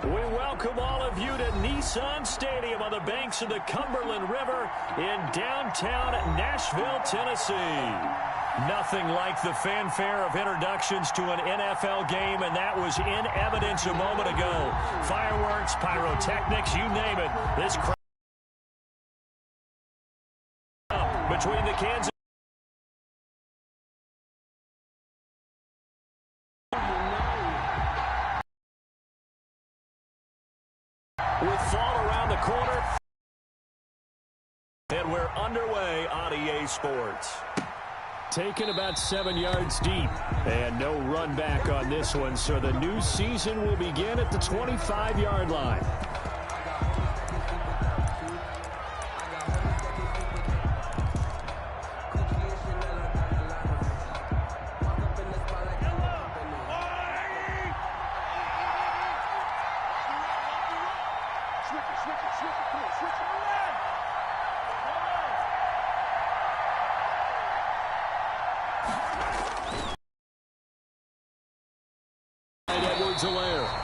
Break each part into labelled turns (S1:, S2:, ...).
S1: We welcome all of you to Nissan Stadium on the banks of the Cumberland River in downtown Nashville, Tennessee. Nothing like the fanfare of introductions to an NFL game, and that was in evidence a moment ago. Fireworks, pyrotechnics, you name it. This crowd between the Kansas with fall around the corner. And we're underway on EA Sports. Taken about 7 yards deep. And no run back on this one, so the new season will begin at the 25-yard line.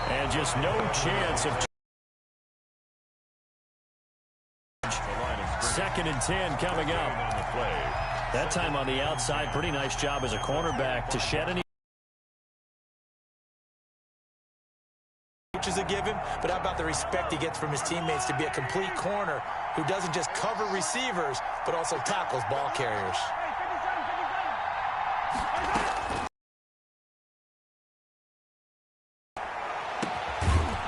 S1: And just no chance of 2nd and 10 coming up. That time on the outside, pretty nice job as a cornerback to shed any.
S2: Which is a given, but how about the respect he gets from his teammates to be a complete corner who doesn't just cover receivers, but also tackles ball carriers.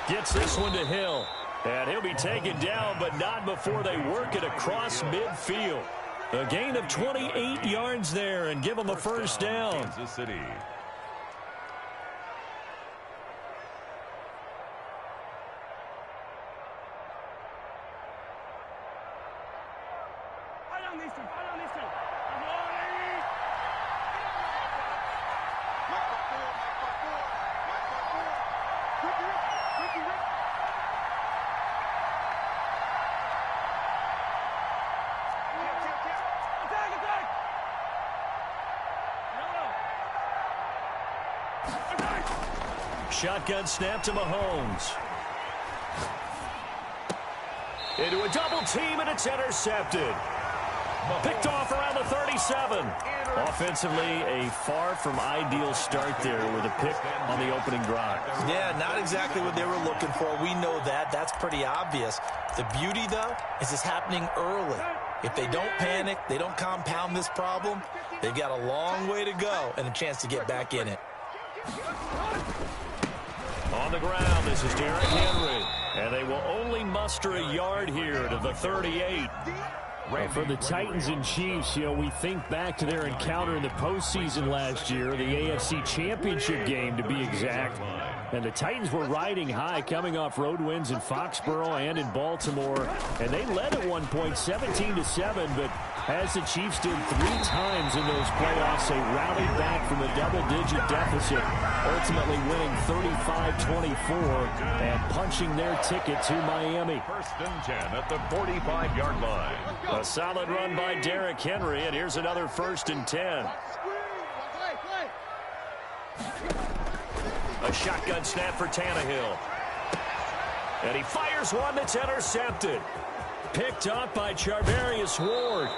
S1: Gets this one to Hill. And he'll be taken down, but not before they work it across midfield. A gain of 28 yards there and give them a first down.
S3: Kansas City.
S1: Shotgun snap to Mahomes. Into a double team, and it's intercepted. Picked off around the 37. Offensively, a far from ideal start there with a pick on the opening drive.
S2: Yeah, not exactly what they were looking for. We know that. That's pretty obvious. The beauty, though, is it's happening early. If they don't panic, they don't compound this problem, they've got a long way to go and a chance to get back in it.
S1: On the ground, this is Derrick Henry. And they will only muster a yard here to the 38. Well, for the Titans and Chiefs, we think back to their encounter in the postseason last year, the AFC Championship game to be exact. And the Titans were riding high, coming off road wins in Foxborough and in Baltimore. And they led at one point 17-7, but as the Chiefs did 3 times in those playoffs, they rallied back from a double-digit deficit, ultimately winning 35-24 and punching their ticket to Miami.
S3: 1st and 10 at the 45-yard line.
S1: A solid run by Derrick Henry, and here's another 1st and 10. A shotgun snap for Tannehill. And he fires one that's intercepted. Picked up by Charvarius Ward.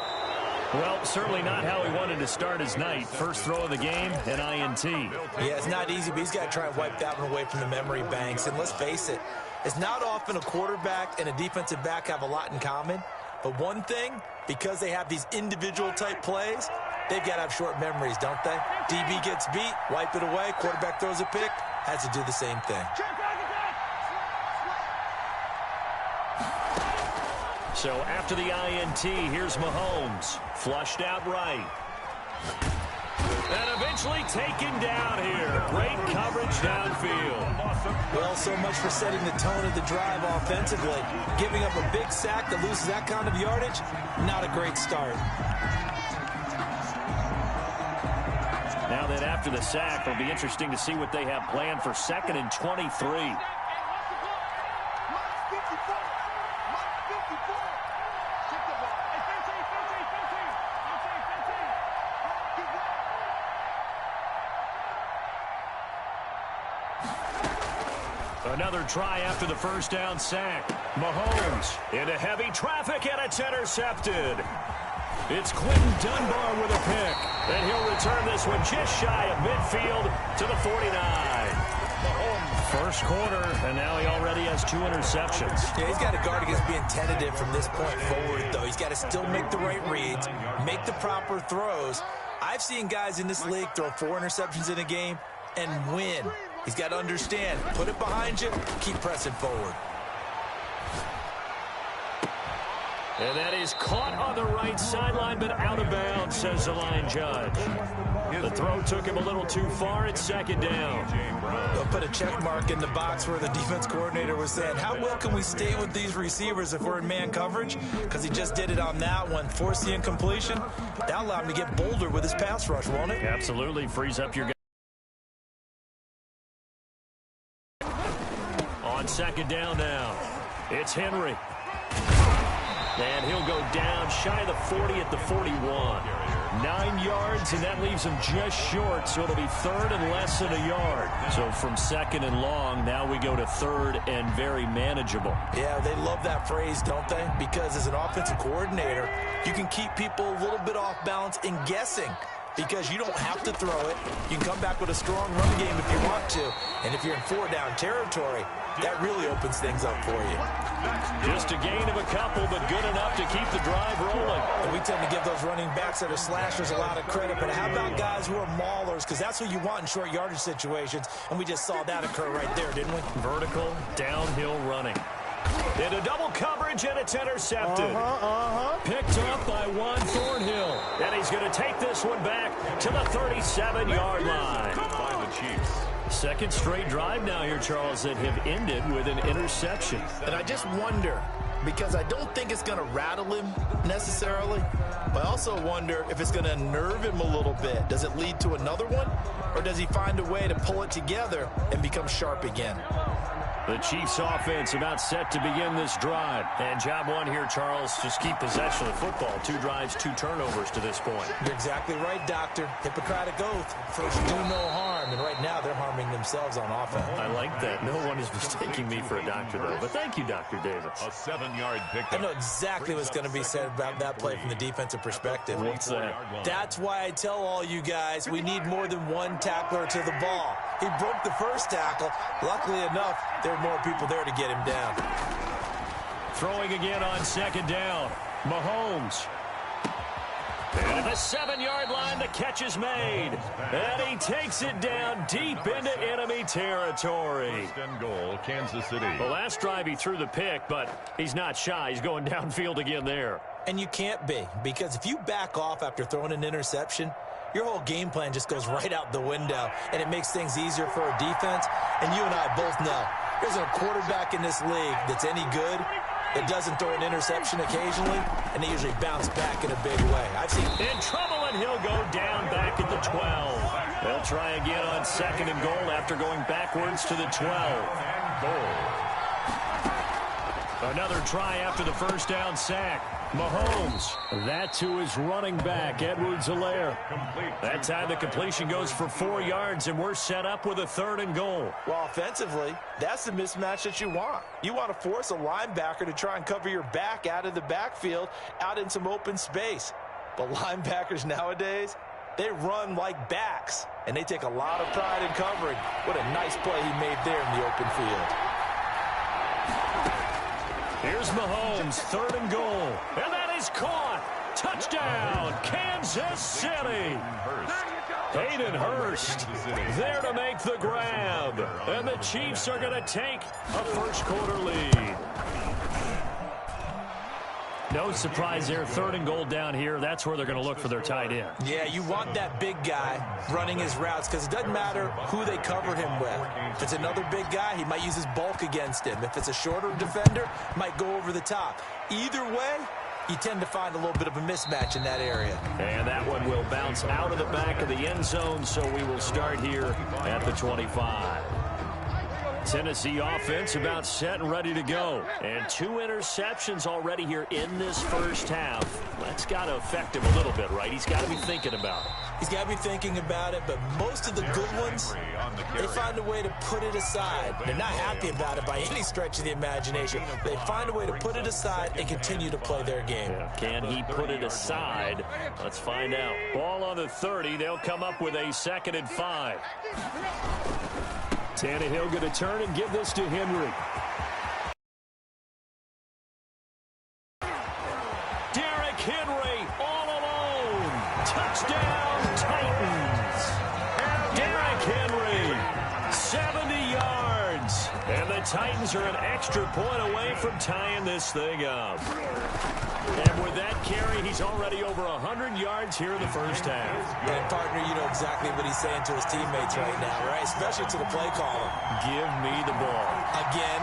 S1: Well, certainly not how he wanted to start his night. First throw of the game, an INT.
S2: Yeah, it's not easy, but he's got to try and wipe that one away from the memory banks. And let's face it, it's not often a quarterback and a defensive back have a lot in common. But one thing, because they have these individual type plays, they've got to have short memories, don't they? DB gets beat, wipe it away, quarterback throws a pick, has to do the same thing.
S1: So after the INT, here's Mahomes. Flushed out right. And eventually taken down here. Great coverage downfield.
S2: Well, so much for setting the tone of the drive offensively. Giving up a big sack that loses that kind of yardage, not a great start.
S1: Now then, after the sack, it'll be interesting to see what they have planned for 2nd and 23. Another try after the first down sack. Mahomes into heavy traffic, and it's intercepted. It's Quentin Dunbar with a pick, and he'll return this one just shy of midfield to the 49. First quarter, and now he already has 2 interceptions.
S2: Yeah, he's got to guard against being tentative from this point forward, though. He's got to still make the right reads, make the proper throws. I've seen guys in this league throw 4 interceptions in a game and win. He's got to understand, put it behind you, keep pressing forward.
S1: And that is caught on the right sideline, but out of bounds, says the line judge. The throw took him a little too far. It's second down.
S2: They'll put a check mark in the box where the defense coordinator was saying, how well can we stay with these receivers if we're in man coverage? Because he just did it on that one. Force the incompletion. That'll allow him to get bolder with his pass rush, won't it?
S1: Absolutely. Frees up your guy. On second down now, it's Henry. And he'll go down shy of the 40 at the 41. 9 yards, and that leaves him just short, so it'll be third and less than a yard. So from second and long, now we go to third and very manageable.
S2: Yeah, they love that phrase, don't they? Because as an offensive coordinator, you can keep people a little bit off balance in guessing. Because you don't have to throw it. You can come back with a strong run game if you want to. And if you're in 4-down territory, that really opens things up for you.
S1: Just a gain of a couple, but good enough to keep the drive rolling.
S2: And we tend to give those running backs that are slashers a lot of credit. But how about guys who are maulers? Because that's what you want in short yardage situations. And we just saw that occur right there, didn't we?
S1: Vertical, downhill running. Into double coverage, and it's intercepted. Picked up by Juan Thornhill. And he's going to take this one back to the 37-yard line.
S3: By the Chiefs.
S1: Second straight drive now here, Charles, that have ended with an interception.
S4: And I just wonder, because I don't think it's going to rattle him necessarily, but I also wonder if it's going to unnerve him a little bit. Does it lead to another one, or does he find a way to pull it together and become sharp again?
S1: The Chiefs offense about set to begin this drive. And job one here, Charles, just keep possession of the football. 2 drives, 2 turnovers to this point.
S2: You're exactly right, Doctor. Hippocratic oath. First, do no harm. And right now, they're harming themselves on offense.
S1: I like that. No one is mistaking me for a doctor, though. But thank you, Dr. Davis.
S3: A 7-yard pickup.
S2: I know exactly what's going to be said about that play from the defensive perspective.
S1: What's that?
S2: That's why I tell all you guys we need more than one tackler to the ball. He broke the first tackle. Luckily enough, there were more people there to get him down.
S1: Throwing again on second down. Mahomes. And at the 7-yard line, the catch is made. And he takes it down deep into enemy territory.
S3: First and goal, Kansas City.
S1: The last drive he threw the pick, but he's not shy. He's going downfield again there.
S2: And you can't be, because if you back off after throwing an interception, your whole game plan just goes right out the window, and it makes things easier for a defense. And you and I both know there's a quarterback in this league that's any good that doesn't throw an interception occasionally, and they usually bounce back in a big way. I've seen
S1: in trouble, and he'll go down back at the 12. They'll try again on second and goal after going backwards to the 12. Another try after the first down sack. Mahomes. That to his running back, Edwards-Helaire. That time the completion goes for 4 yards, and we're set up with a 3rd and goal.
S2: Well, offensively, that's the mismatch that you want. You want to force a linebacker to try and cover your back out of the backfield, out in some open space. But linebackers nowadays, they run like backs, and they take a lot of pride in covering. What a nice play he made there in the open field.
S1: Here's Mahomes, 3rd and goal. And that is caught. Touchdown, Kansas City. Hayden Hurst there to make the grab. And the Chiefs are going to take a first quarter lead. No surprise there, 3rd and goal down here. That's where they're going to look for their tight end.
S2: Yeah, you want that big guy running his routes because it doesn't matter who they cover him with. If it's another big guy, he might use his bulk against him. If it's a shorter defender, might go over the top. Either way, you tend to find a little bit of a mismatch in that area.
S1: And that one will bounce out of the back of the end zone, so we will start here at the 25. Tennessee offense about set and ready to go. And 2 interceptions already here in this first half. That's got to affect him a little bit, right? He's got to be thinking about it.
S2: He's got to be thinking about it, but most of the good ones, they find a way to put it aside. They're not happy about it by any stretch of the imagination. They find a way to put it aside and continue to play their game.
S1: Yeah. Can he put it aside? Let's find out. Ball on the 30. They'll come up with a 2nd and 5. Tannehill going to turn and give this to Henry. Derrick Henry all alone. Touchdown, Titans. Derrick Henry, 70 yards. And the Titans are an extra point away from tying this thing up. And with that carry, he's already over 100 yards here in the first half.
S2: And, partner, you know exactly what he's saying to his teammates right now, right? Especially to the play caller.
S1: Give me the ball.
S2: Again,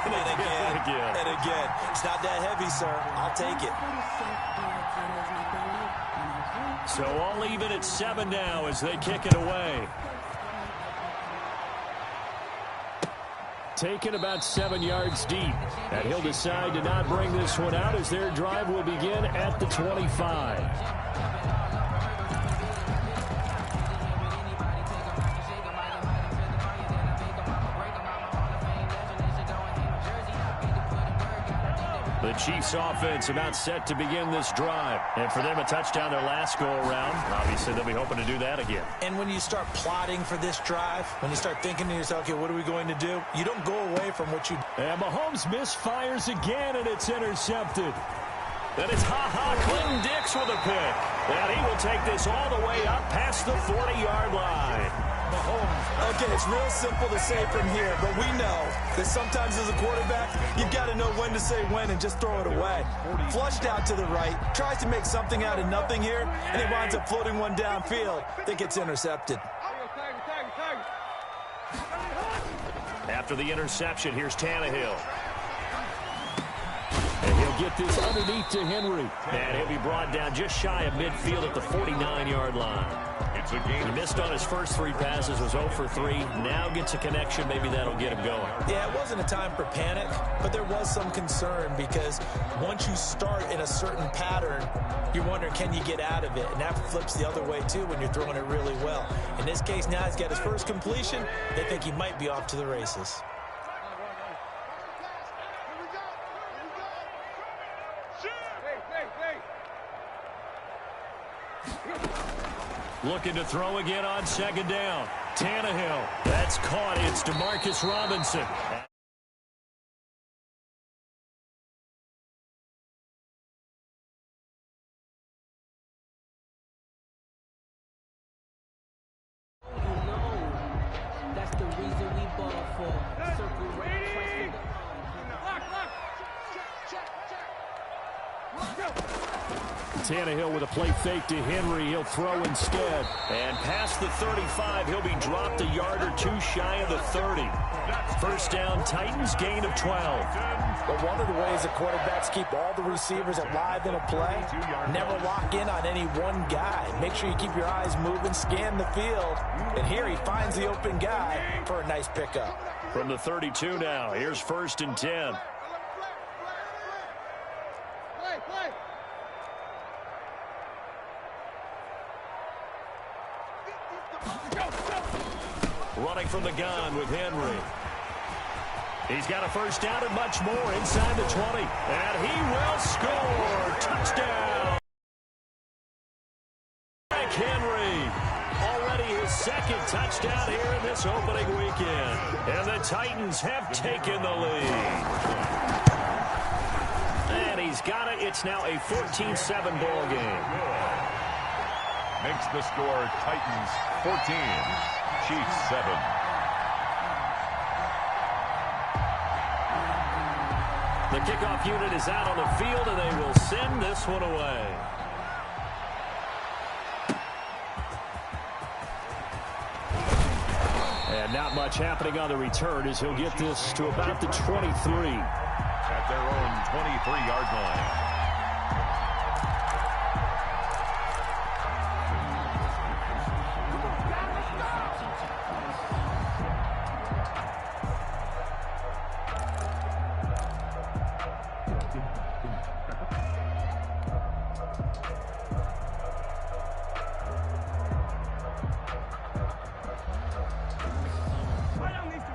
S2: and again, and again. It's not that heavy, sir. I'll take it.
S1: So all even at 7 now as they kick it away. Taken about 7 yards deep. And he'll decide to not bring this one out as their drive will begin at the 25. The Chiefs offense about set to begin this drive. And for them, a touchdown their last go-around. Obviously, they'll be hoping to do that again.
S2: And when you start plotting for this drive, when you start thinking to yourself, okay, what are we going to do? You don't go away from what you...
S1: And Mahomes misfires again, and it's intercepted. Then it's Clinton Dix with a pick. And he will take this all the way up past the 40-yard line.
S2: Mahomes. Okay, it's real simple to say from here, but we know that sometimes as a quarterback, you've got to know when to say when and just throw it away. Flushed out to the right, tries to make something out of nothing here, and he winds up floating one downfield that gets intercepted.
S1: After the interception, here's Tannehill. And he'll get this underneath to Henry. And he'll be brought down just shy of midfield at the 49-yard line. He missed on his first 3 passes, was 0 for 3. Now gets a connection. Maybe that'll get him going.
S2: Yeah, it wasn't a time for panic, but there was some concern because once you start in a certain pattern, you're wondering, can you get out of it? And that flips the other way, too, when you're throwing it really well. In this case, now he's got his first completion. They think he might be off to the races.
S1: Looking to throw again on 2nd down. Tannehill. That's caught. It's Demarcus Robinson.
S5: That's the reason we ball for. Circle right
S1: Tannehill with a play fake to Henry. He'll throw instead. And past the 35, he'll be dropped a yard or 2 shy of the 30. First down, Titans, gain of 12.
S2: But one of the ways that quarterbacks keep all the receivers alive in a play, never lock in on any one guy. Make sure you keep your eyes moving, scan the field. And here he finds the open guy for a nice pickup.
S1: From the 32 now, here's 1st and 10. Running from the gun with Henry. He's got a first down and much more inside the 20. And he will score. Touchdown. Henry. Already his 2nd touchdown here in this opening weekend. And the Titans have taken the lead. And he's got it. It's now a 14-7 ball game.
S3: Makes the score Titans 14, Chiefs 7.
S1: The kickoff unit is out on the field, and they will send this one away. And not much happening on the return as he'll get this to about the 23.
S3: At their own 23-yard line.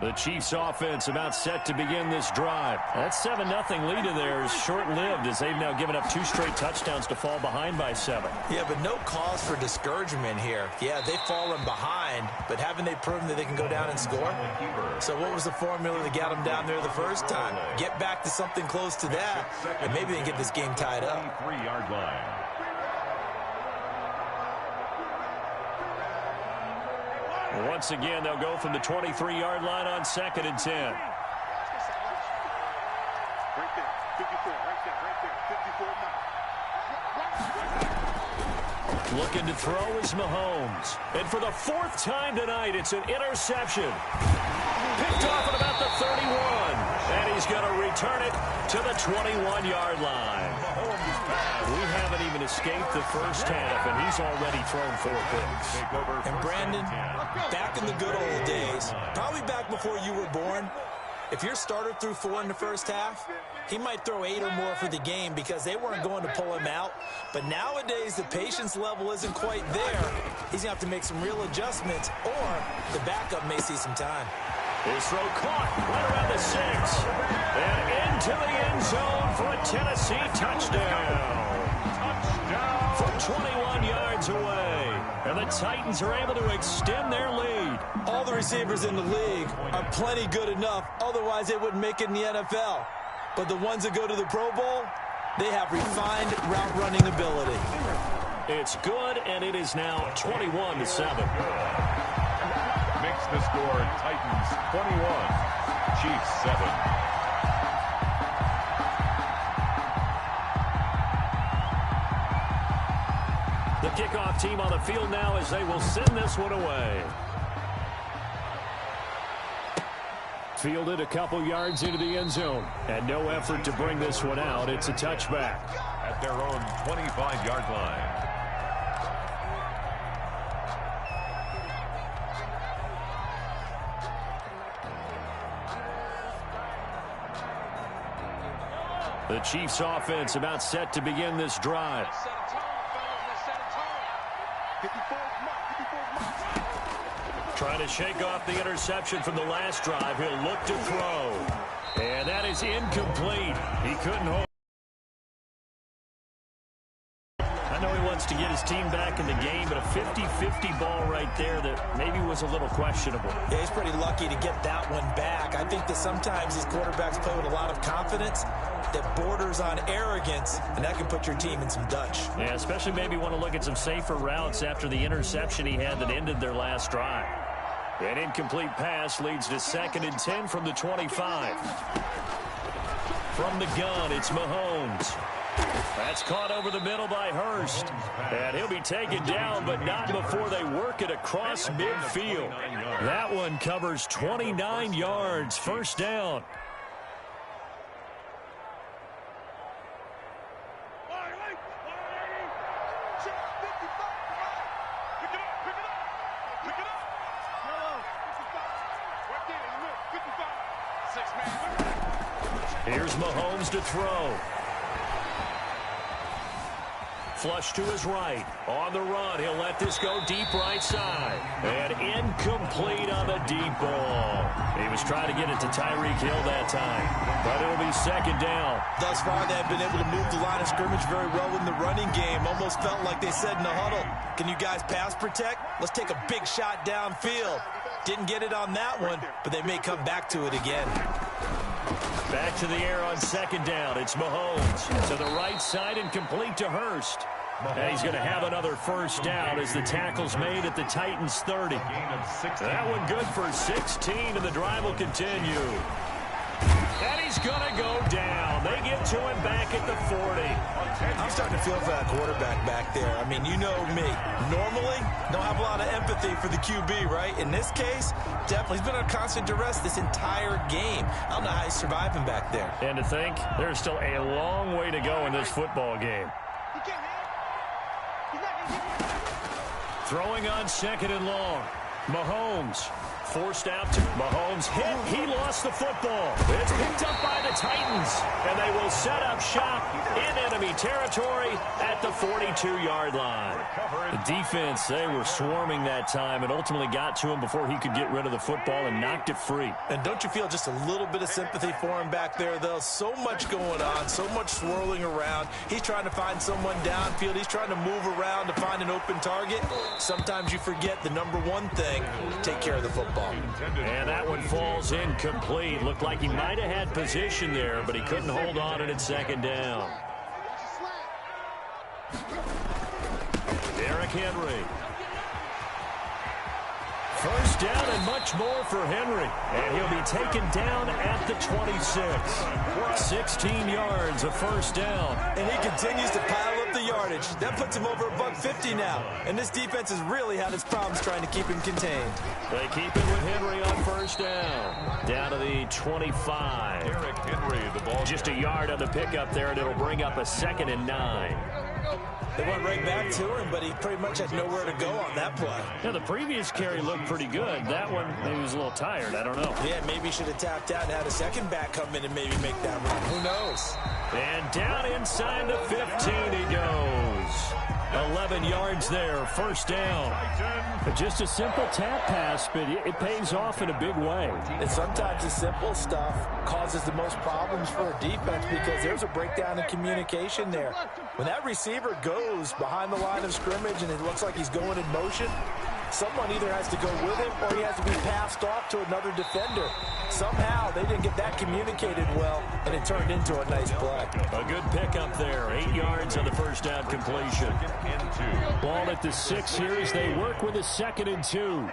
S1: The Chiefs offense about set to begin this drive. That 7-0 lead in there is short-lived as they've now given up 2 straight touchdowns to fall behind by 7.
S2: Yeah, but no cause for discouragement here. Yeah, they've fallen behind, but haven't they proven that they can go down and score? So what was the formula that got them down there the first time? Get back to something close to that, and maybe they can get this game tied up.
S3: 3-yard line.
S1: Once again, they'll go from the 23-yard line on 2nd and 10.
S6: Right there, 54, right there, 54 now.
S1: Looking to throw is Mahomes. And for the 4th time tonight, it's an interception. Picked off at about the 31. And he's going to return it to the 21-yard line. We haven't even escaped the first half, and he's already thrown 4 picks.
S2: And Brandon, back in the good old days, probably back before you were born, if your starter threw 4 in the first half, he might throw 8 or more for the game because they weren't going to pull him out. But nowadays, the patience level isn't quite there. He's going to have to make some real adjustments, or the backup may see some time.
S1: His throw caught right around the 6. And into the end zone for a Tennessee touchdown. From 21 yards away. And the Titans are able to extend their lead.
S2: All the receivers in the league are plenty good enough. Otherwise, they wouldn't make it in the NFL. But the ones that go to the Pro Bowl, they have refined route running ability.
S1: It's good, and it is now 21-7.
S3: Makes the score Titans 21, Chiefs 7.
S1: The kickoff team on the field now as they will send this one away. Fielded a couple yards into the end zone. And no effort to bring this one out. It's a touchback.
S3: At their own 25-yard line.
S1: The Chiefs offense about set to begin this drive. Trying to shake off the interception from the last drive. He'll look to throw. And that is incomplete. He couldn't hold. I know he wants to get his team back in the game, but a 50-50 ball right there that maybe was a little questionable.
S2: Yeah, he's pretty lucky to get that one back. I think that sometimes these quarterbacks play with a lot of confidence that borders on arrogance, and that can put your team in some Dutch.
S1: Yeah, especially maybe want to look at some safer routes after the interception he had that ended their last drive. An incomplete pass leads to 2nd and 10 from the 25. From the gun, it's Mahomes. That's caught over the middle by Hurst. And he'll be taken down, but not before they work it across midfield. That one covers 29 yards. First down. Here's Mahomes to throw. Flush to his right. On the run, he'll let this go deep right side. And incomplete on the deep ball. He was trying to get it to Tyreek Hill that time. But it'll be 2nd down.
S2: Thus far, they've been able to move the line of scrimmage very well in the running game. Almost felt like they said in the huddle, can you guys pass protect? Let's take a big shot downfield. Didn't get it on that one, but they may come back to it again.
S1: Back to the air on 2nd down. It's Mahomes to the right side and complete to Hurst. And he's going to have another first down as the tackle's made at the Titans 30. That one good for 16, and the drive will continue. And he's going to go down. They get to him back at the 40.
S2: I'm starting to feel for that quarterback back there. I mean, you know me. Normally, don't have a lot of empathy for the QB, right? In this case, definitely. He's been under constant duress this entire game. I don't know how he's surviving back there.
S1: And to think, there's still a long way to go in this football game. Throwing on 2nd and long. Mahomes Forced out to Mahomes. Hit. He lost the football. It's picked up by the Titans. And they will set up shop in enemy territory at the 42-yard line. The defense, they were swarming that time and ultimately got to him before he could get rid of the football and knocked it free.
S4: And don't you feel just a little bit of sympathy for him back there, though? So much going on, so much swirling around. He's trying to find someone downfield. He's trying to move around to find an open target. Sometimes you forget the number one thing, take care of the football.
S1: And that one falls incomplete. Looked like he might have had position there, but he couldn't hold on to it 2nd down. Derrick Henry. First down and much more for Henry. And he'll be taken down at the 26. 16 yards, a first down.
S2: And he continues to pile up the yardage. That puts him over $150 now. And this defense has really had its problems trying to keep him contained.
S1: They keep it with Henry on first down. Down to the 25.
S3: Derrick Henry, the ball.
S1: Just a yard on the pickup there, and it'll bring up a 2nd and 9.
S2: They went right back to him, but he pretty much had nowhere to go on that play.
S1: Yeah, the previous carry looked pretty good. That one, maybe he was a little tired. I don't know.
S2: Yeah, maybe he should have tapped out and had a second back come in and maybe make that run. Who knows?
S1: And down inside the 15 he goes. 11 yards there, first down. Just a simple tap pass, but it pays off in a big way.
S4: And sometimes the simple stuff causes the most problems for a defense because there's a breakdown in communication there. When that receiver goes behind the line of scrimmage and it looks like he's going in motion, someone either has to go with him or he has to be passed off to another defender. Somehow they didn't get that communicated well, and it turned into a nice play.
S1: A good pickup there. 8 yards on the first down completion. Ball at the 6 here as they work with a 2nd and 2.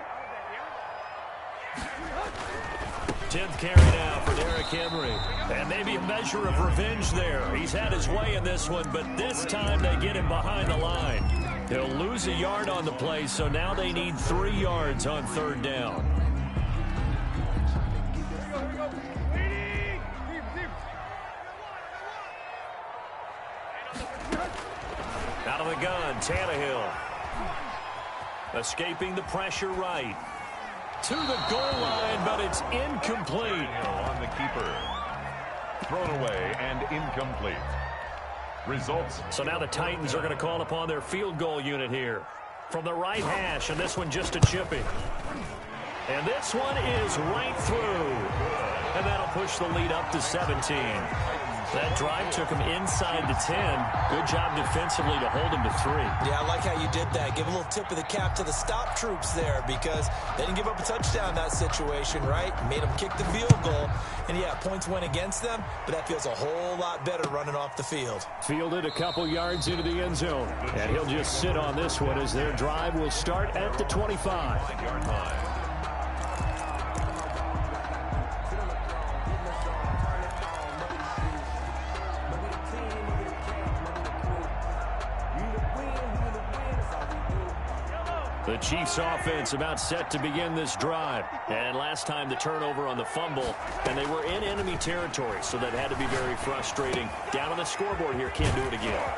S1: 10th carry now for Derrick Henry. And maybe a measure of revenge there. He's had his way in this one, but this time they get him behind the line. They'll lose a yard on the play, so now they need 3 yards on 3rd down. Out of the gun, Tannehill. Escaping the pressure right. To the goal line, but it's incomplete.
S3: On the keeper. Thrown away and incomplete. Results.
S1: So now the Titans are going to call upon their field goal unit here. From the right hash, and this one just a chipping. And this one is right through. And that'll push the lead up to 17. That drive took him inside the 10. Good job defensively to hold him to 3.
S2: Yeah, I like how you did that. Give a little tip of the cap to the stop troops there because they didn't give up a touchdown in that situation, right? Made them kick the field goal. And, yeah, points went against them, but that feels a whole lot better running off the field.
S1: Fielded a couple yards into the end zone. And he'll just sit on this one as their drive will start at the 25.
S3: 5-yard line.
S1: The Chiefs offense about set to begin this drive. And last time the turnover on the fumble, and they were in enemy territory, so that had to be very frustrating. Down on the scoreboard here, can't do it again.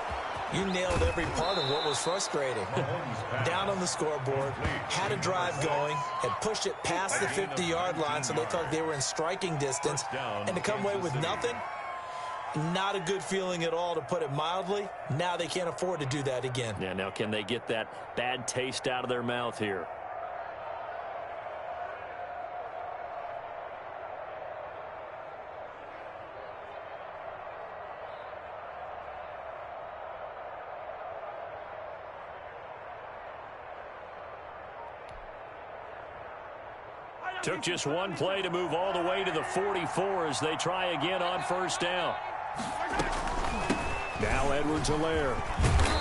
S2: You nailed every part of what was frustrating. Down on the scoreboard, had a drive going, had pushed it past the 50-yard line, so they thought they were in striking distance, and to come away with nothing, not a good feeling at all, to put it mildly. Now they can't afford to do that again.
S1: Yeah, now can they get that bad taste out of their mouth here? Took just one play to move all the way to the 44 as they try again on first down. Now Edwards-Helaire.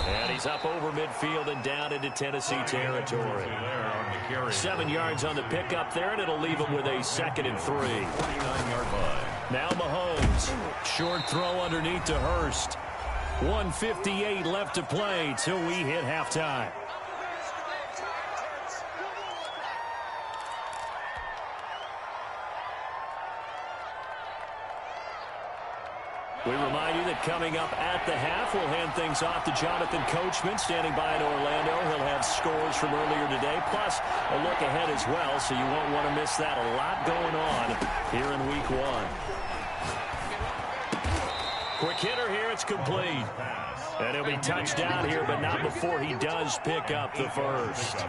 S1: And he's up over midfield and down into Tennessee territory. 7 yards on the pickup there, and it'll leave him with a 2nd and 3.
S3: 49-yard line.
S1: Now Mahomes. Short throw underneath to Hurst. 1:58 left to play till we hit halftime. We remind you that coming up at the half, we'll hand things off to Jonathan Coachman, standing by in Orlando. He'll have scores from earlier today, plus a look ahead as well, so you won't want to miss that. A lot going on here in Week 1. Quick hitter here, it's complete. And he'll be touched down here, but not before he does pick up the first.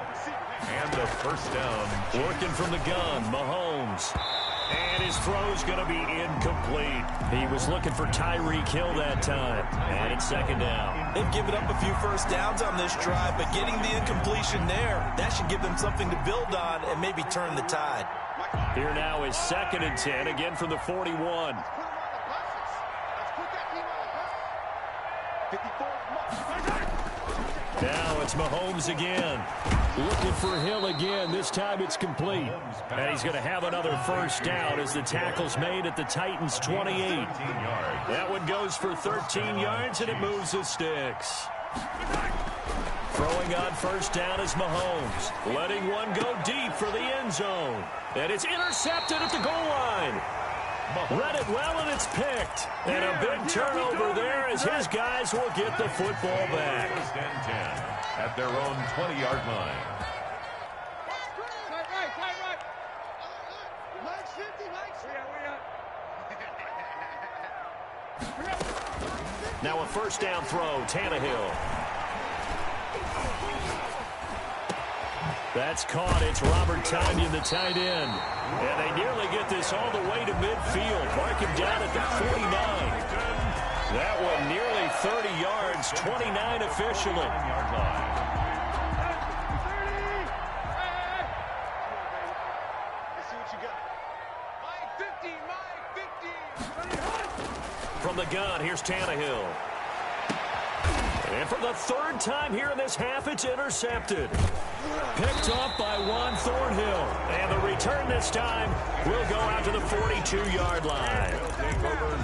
S3: And the first down.
S1: Working from the gun, Mahomes. And his throw's going to be incomplete. He was looking for Tyreek Hill that time. And it's second down.
S2: They've given up a few first downs on this drive, but getting the incompletion there, that should give them something to build on and maybe turn the tide.
S1: Here now is 2nd and 10, again from the 41. Now it's Mahomes again. Looking for Hill again. This time it's complete. And he's going to have another first down as the tackle's made at the Titans' 28. That one goes for 13 yards, and it moves the sticks. Throwing on first down is Mahomes. Letting one go deep for the end zone. And it's intercepted at the goal line. Read it well, and it's picked. And a big turnover there as his guys will get the football back.
S3: First and 10 at their own 20-yard line.
S1: Now a first down throw, Tannehill. That's caught. It's Robert Tonyan, the tight end. And they nearly get this all the way to midfield. Mark him down at the 49. That one nearly 30 yards, 29 officially. From the gun, here's Tannehill. And for the 3rd time here in this half, it's intercepted. Picked off by Juan Thornhill. And the return this time will go out to the 42-yard line.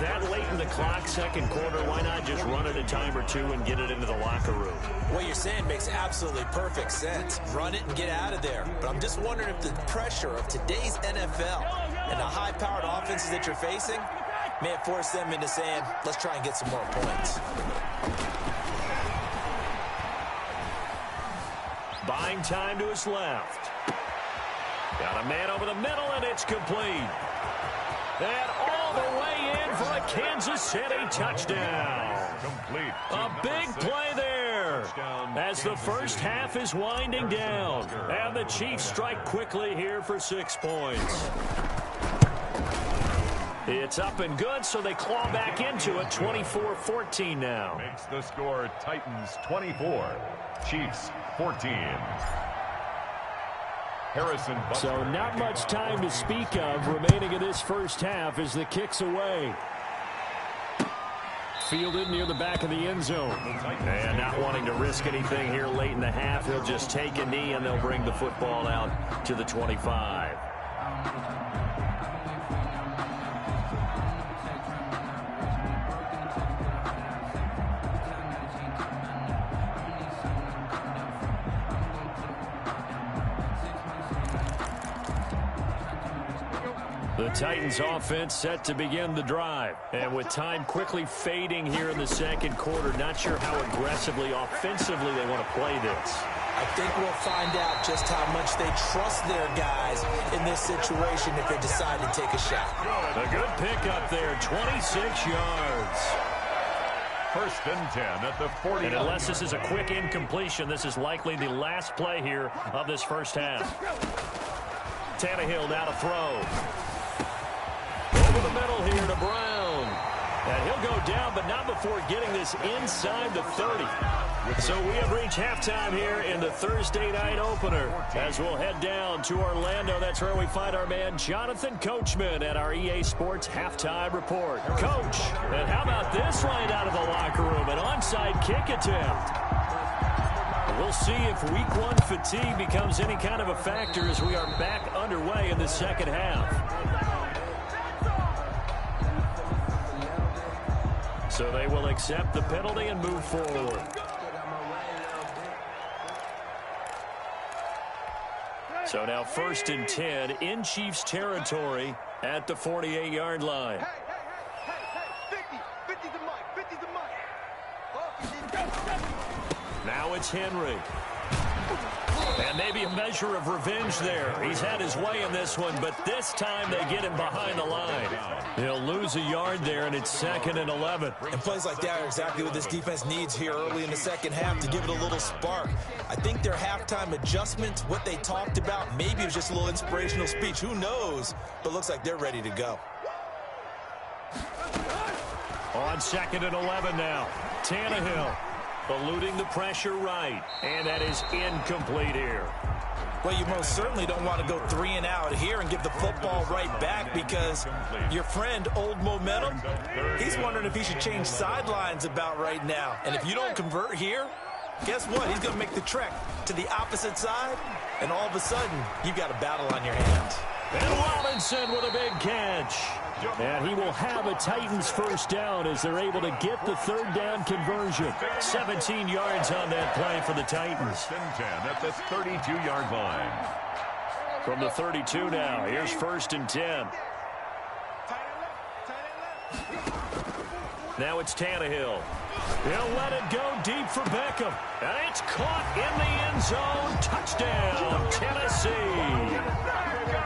S1: That late in the clock, second quarter, why not just run it a time or two and get it into the locker room?
S2: What you're saying makes absolutely perfect sense. Run it and get out of there. But I'm just wondering if the pressure of today's NFL and the high-powered offenses that you're facing may have forced them into saying, let's try and get some more points.
S1: Buying time to his left. Got a man over the middle, and it's complete. And all the way in for a Kansas City touchdown.
S3: Complete.
S1: A big play there as the first half is winding down. And the Chiefs strike quickly here for 6 points. It's up and good, so they claw back into it, 24-14 now.
S3: Makes the score Titans 24, Chiefs 14. Harrison Butker.
S1: So not much time to speak of remaining in this first half as the kick's away. Fielded near the back of the end zone. And not wanting to risk anything here late in the half, he'll just take a knee and they'll bring the football out to the 25. The Titans offense set to begin the drive. And with time quickly fading here in the second quarter, not sure how aggressively, offensively they want to play this.
S2: I think we'll find out just how much they trust their guys in this situation if they decide to take a shot.
S1: A good pickup there, 26 yards.
S3: First and 10 at the 40.
S1: And unless this is a quick incompletion, this is likely the last play here of this first half. Tannehill now to throw. Over the middle here to Brown. And he'll go down, but not before getting this inside the 30. So we have reached halftime here in the Thursday night opener. As we'll head down to Orlando, that's where we find our man Jonathan Coachman at our EA Sports Halftime Report. Coach, and how about this right out of the locker room? An onside kick attempt. We'll see if Week 1 fatigue becomes any kind of a factor as we are back underway in the second half. So they will accept the penalty and move forward. So now 1st and 10 in Chiefs territory at the 48-yard line.
S6: Hey, 50,
S1: Now it's Henry. And maybe a measure of revenge there. He's had his way in this one, but this time they get him behind the line. He'll lose a yard there, and it's 2nd and 11.
S2: And plays like that are exactly what this defense needs here early in the second half to give it a little spark. I think their halftime adjustments, what they talked about, maybe it was just a little inspirational speech. Who knows? But looks like they're ready to go.
S1: On 2nd and 11 now. Tannehill eluding the pressure right. And that is incomplete here.
S2: Well, you most certainly don't want to go 3 and out here and give the football right back because your friend, Old Momentum, he's wondering if he should change sidelines about right now. And if you don't convert here, guess what? He's going to make the trek to the opposite side, and all of a sudden, you've got a battle on your hands.
S1: And Robinson with a big catch. And he will have a Titans first down as they're able to get the 3rd down conversion. 17 yards on that play for the Titans.
S3: 10 at the 32-yard line.
S1: From the 32 now, here's 1st and 10. Now it's Tannehill. He'll let it go deep for Beckham. And it's caught in the end zone. Touchdown, Tennessee.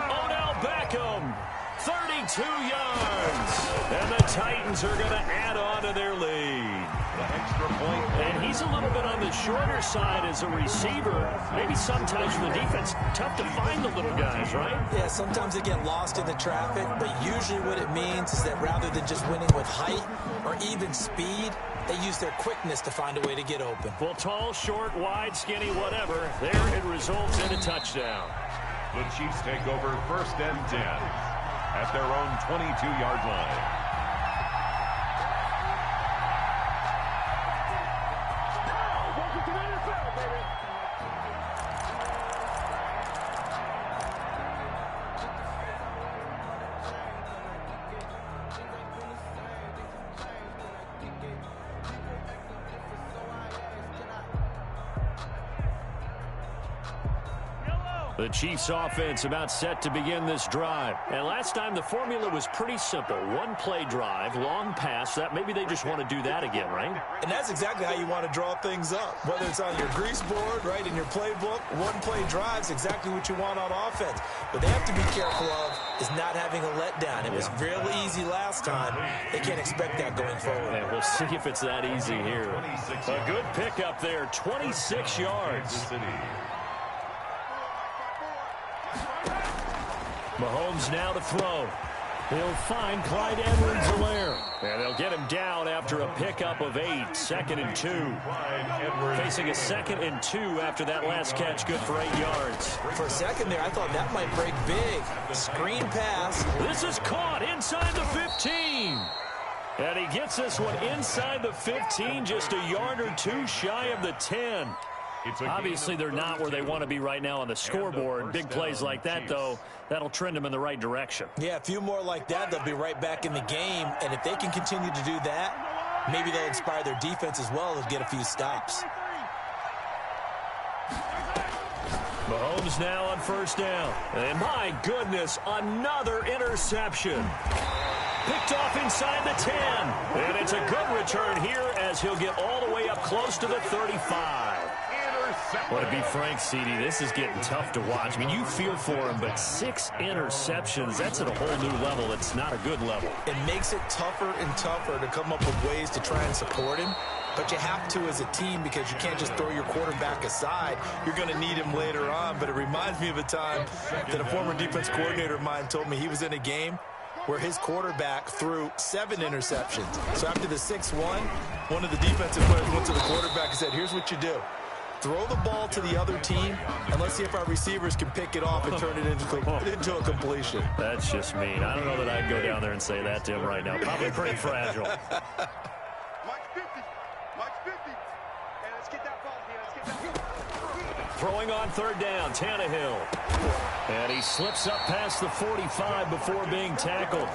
S1: Odell Beckham, 32 yards. And the Titans are going to add on to their lead.
S3: The extra point.
S1: And he's a little bit on the shorter side as a receiver. Maybe sometimes for the defense, tough to find the little guys, right?
S2: Yeah, sometimes they get lost in the traffic, but usually what it means is that rather than just winning with height or even speed, they use their quickness to find a way to get open.
S1: Well, tall, short, wide, skinny, whatever, there it results in a touchdown.
S3: The Chiefs take over 1st and 10 at their own 22-yard line.
S1: The Chiefs offense about set to begin this drive. And last time the formula was pretty simple. One play drive, long pass. That maybe they just want to do that again, right?
S2: And that's exactly how you want to draw things up. Whether it's on your grease board, right, in your playbook, one play drive's exactly what you want on offense. What they have to be careful of is not having a letdown. It was real easy last time. They can't expect that going forward.
S1: And we'll see if it's that easy here. A good pickup there, 26 yards. Mahomes now to throw. He'll find Clyde Edwards-Helaire. And they'll get him down after a pickup of 8. 2nd and 2. Facing a 2nd and 2 after that last catch, good for 8 yards.
S2: For a second there, I thought that might break big. Screen pass.
S1: This is caught inside the 15. And he gets this one inside the 15, just a yard or two shy of the 10. Obviously, they're not where they want to be right now on the scoreboard. Big plays like that, though, that'll trend them in the right direction.
S2: Yeah, a few more like that, they'll be right back in the game. And if they can continue to do that, maybe they'll inspire their defense as well to get a few stops.
S1: Mahomes now on 1st down. And my goodness, another interception. Picked off inside the 10. And it's a good return here as he'll get all the way up close to the 35. Well, to be frank, CD, this is getting tough to watch. I mean, you feel for him, but 6 interceptions, that's at a whole new level. It's not a good level.
S2: It makes it tougher and tougher to come up with ways to try and support him. But you have to as a team because you can't just throw your quarterback aside. You're going to need him later on. But it reminds me of a time that a former defense coordinator of mine told me he was in a game where his quarterback threw 7 interceptions. So after the 6-1, one of the defensive players went to the quarterback and said, here's what you do. Throw the ball to the other team, and let's see if our receivers can pick it off and turn it into a completion.
S1: That's just mean. I don't know that I'd go down there and say that to him right now. Probably pretty fragile.
S6: March 50. March 50. And let's get that ball here. Let's get that.
S1: Throwing on 3rd down, Tannehill. And he slips up past the 45 before being tackled.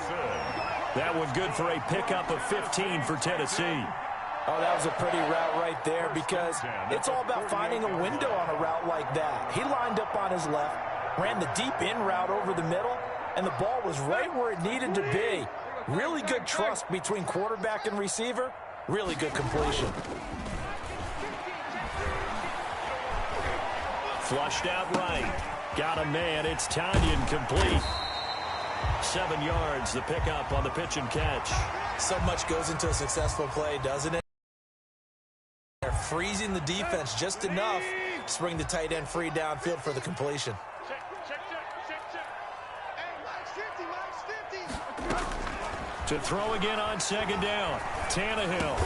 S1: That one good for a pickup of 15 for Tennessee.
S2: Oh, that was a pretty route right there because it's all about finding a window on a route like that. He lined up on his left, ran the deep in route over the middle, and the ball was right where it needed to be. Really good trust between quarterback and receiver. Really good completion.
S1: Flushed out right. Got a man. It's Tanyan complete. 7 yards, the pickup on the pitch and catch.
S2: So much goes into a successful play, doesn't it? They're freezing the defense just enough to bring the tight end free downfield for the completion.
S1: To throw again on second down. Tannehill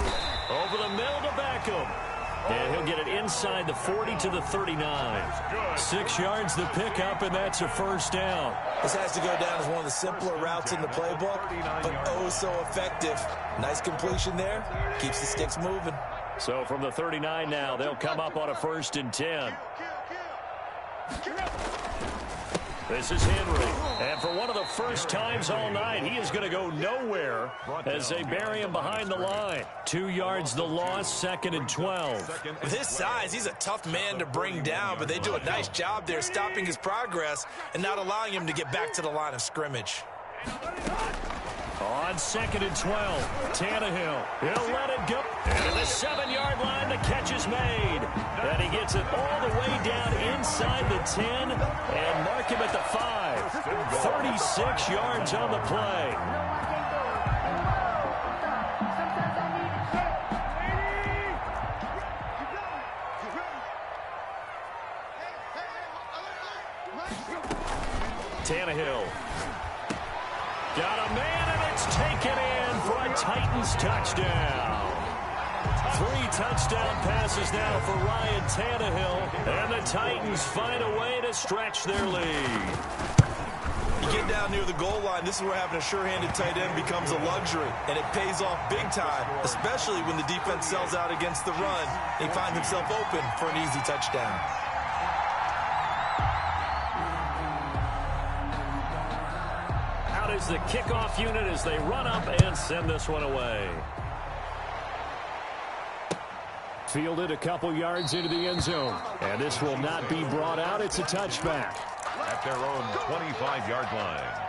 S1: over the middle to Beckham. And he'll get it inside the 40 to the 39. 6 yards the pickup, and that's a first down.
S2: This has to go down as one of the simpler routes in the playbook, but oh so effective. Nice completion there. Keeps the sticks moving.
S1: So from the 39 now, they'll come up on a 1st and 10. This is Henry. And for one of the first times all night, he is going to go nowhere as they bury him behind the line. 2 yards the loss, 2nd and 12.
S2: With his size, he's a tough man to bring down, but they do a nice job there stopping his progress and not allowing him to get back to the line of scrimmage.
S1: On 2nd and 12, Tannehill. He'll let it go. And at the 7-yard line, the catch is made. And he gets it all the way down inside the 10 and mark him at the 5. 36 yards on the play. Tannehill. Got a man, and it's taken in for a Titans touchdown. 3 touchdown passes now for Ryan Tannehill, and the Titans find a way to stretch their lead.
S4: You get down near the goal line, this is where having a sure-handed tight end becomes a luxury, and it pays off big time, especially when the defense sells out against the run. He finds himself open for an easy touchdown.
S1: Is the kickoff unit as they run up and send this one away. Fielded a couple yards into the end zone, and this will not be brought out. It's a touchback.
S3: At their own 25-yard line.